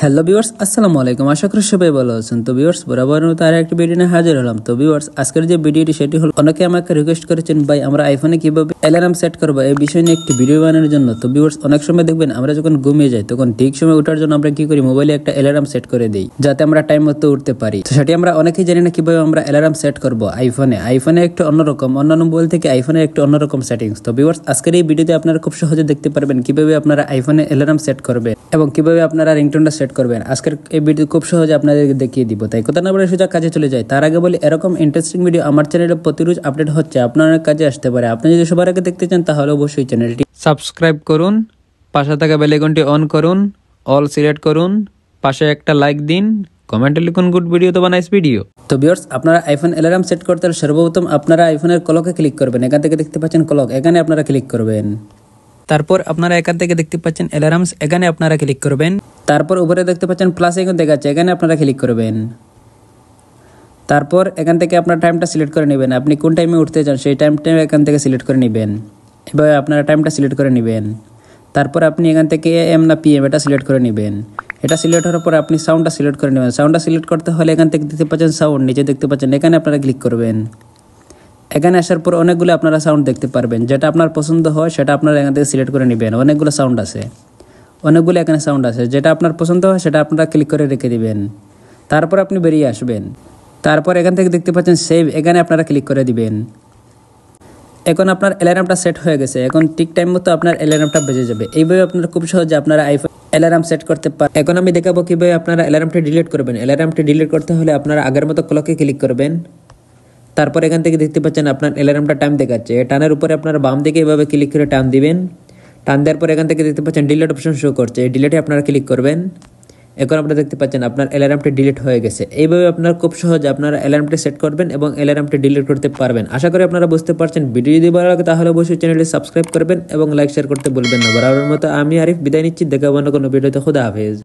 Hello viewers, আসসালামু আলাইকুম। আশা করি সবাই ভালো আছেন। তো ভিউয়ার্স, বরাবর মতো আর একটা ভিডিও নিয়ে হাজির হলাম। তো ভিউয়ার্স, আজকের যে ভিডিওটি সেটি হলো, অনেকে আমাকে রিকোয়েস্ট করেছেন ভাই আমরা আইফোনে কিভাবে অ্যালার্ম সেট করবো এই বিষয় নিয়ে একটি ভিডিও বানানোর জন্য। তো ভিউয়ার্স, অনেক সময় দেখবেন আমরা যখন ঘুমিয়ে যাই তখন ঠিক সময় ওঠার জন্য আমরা কি করি, মোবাইলে একটা অ্যালার্ম সেট করে দিই যাতে আমরা টাইম মতো উঠতে পারি। তো সেটি আমরা অনেকেই জানি না কিভাবে আমরা অ্যালার্ম সেট করবো আইফোনে একটু অন্যরকম, অন্যান্য মোবাইল থেকে আইফোনে একটু অন্যরকম সেটিংস। তো ভিউয়ার্স, আজকের এই ভিডিওতে আপনারা খুব সহজে দেখতে পারবেন কিভাবে আপনারা আইফোনে অ্যালার্ম সেট করবেন এবং কিভাবে আপনারা রিংটোনটা সেট করবেন। আজকের এই ভিডিও খুব সহজে আপনাদেরকে দেখিয়ে দিব। তাই কথা না বলে সোজা কাজে চলে যায়। তার আগে বলি, এরকম ইন্টারেস্টিং ভিডিও আমার চ্যানেলে প্রতিরোজ আপডেট হচ্ছে, আপনার অনেক কাজে আসতে পারে। আপনি যদি সবার আগে দেখতে চান তাহলে অবশ্যই চ্যানেলটি সাবস্ক্রাইব করুন, পাশে থাকা বেল আইকনটি অন করুন, অল সিলেক্ট করুন, পাশে একটা লাইক দিন, কমেন্টে লিখুন গুড ভিডিও তো নাইস ভিডিও। তো ভিউয়ার্স, আপনারা আইফোন অ্যালার্ম সেট করতে হলে সর্বপ্রথম আপনারা আইফোনের ক্লকে ক্লিক করবেন। এখান থেকে দেখতে পাচ্ছেন ক্লক, এখানে আপনারা ক্লিক করবেন। তারপর আপনারা এখান থেকে দেখতে পাচ্ছেন অ্যালার্মস, এখানে আপনারা ক্লিক করবেন। তারপর উপরে দেখতে পাচ্ছেন প্লাস আইকন দেখাচ্ছে, এখানে আপনারা ক্লিক করবেন। তারপর এখান থেকে আপনার টাইমটা সিলেক্ট করে নেবেন। আপনি কোন টাইমে উঠতে চান সেই টাইমটা এখান থেকে সিলেক্ট করে নেবেন। এভাবে আপনারা টাইমটা সিলেক্ট করে নেবেন। তারপর আপনি এখান থেকে এম না পিএম এটা সিলেক্ট করে নেবেন। এটা সিলেক্ট হওয়ার পর আপনি সাউন্ডটা সিলেক্ট করে নেবেন। সাউন্ডটা সিলেক্ট করতে হলে এখান থেকে দেখতে পাচ্ছেন সাউন্ড, নিচে দেখতে পাচ্ছেন, এখানে আপনারা ক্লিক করবেন। এখানে আসার পর অনেকগুলো আপনারা সাউন্ড দেখতে পারবেন, যেটা আপনার পছন্দ হয় সেটা আপনারা এখান থেকে সিলেক্ট করে নেবেন। অনেকগুলো সাউন্ড আছে, অনেকগুলো এখানে সাউন্ড আছে, যেটা আপনার পছন্দ হয় সেটা আপনারা ক্লিক করে রেখে দিবেন। তারপর আপনি বেরিয়ে আসবেন। তারপর এখান থেকে দেখতে পাচ্ছেন সেভ, এখানে আপনারা ক্লিক করে দিবেন। এখন আপনার অ্যালার্মটা সেট হয়ে গেছে। এখন ঠিক টাইম মতো আপনার অ্যালার্মটা বেজে যাবে। এইভাবে আপনারা খুব সহজে আপনারা আইফোন অ্যালার্ম সেট করতে পারেন। এখন আমি দেখাবো কিভাবে আপনারা অ্যালার্মটি ডিলিট করবেন। অ্যালার্মটি ডিলিট করতে হলে আপনারা আগের মতো ক্লকে ক্লিক করবেন। তারপর এখান থেকে দেখতে পাচ্ছেন আপনার অ্যালার্মটা টাইম দেখাচ্ছে। টানের উপরে আপনারা বাম দিকে এভাবে ক্লিক করে টান দিবেন। টান দেওয়ার পর এখান থেকে দেখতে পাচ্ছেন ডিলিট অপশন শো করছে, এই ডিলিটে আপনারা ক্লিক করবেন। এখন আপনারা দেখতে পাচ্ছেন আপনার অ্যালার্মটি ডিলিট হয়ে গেছে। এইভাবে আপনারা খুব সহজে আপনারা অ্যালার্মটি সেট করবেন এবং অ্যালার্মটি ডিলিট করতে পারবেন। আশা করি আপনারা বুঝতে পারছেন। ভিডিও যদি ভালো লাগে তাহলে অবশ্যই চ্যানেলটি সাবস্ক্রাইব করবেন এবং লাইক শেয়ার করতে ভুলবেন না। বরাবরের মতো আমি আরিফ বিদায় নিচ্ছি। দেখা হবে অন্য কোনো ভিডিওতে। খুদা হাফেজ।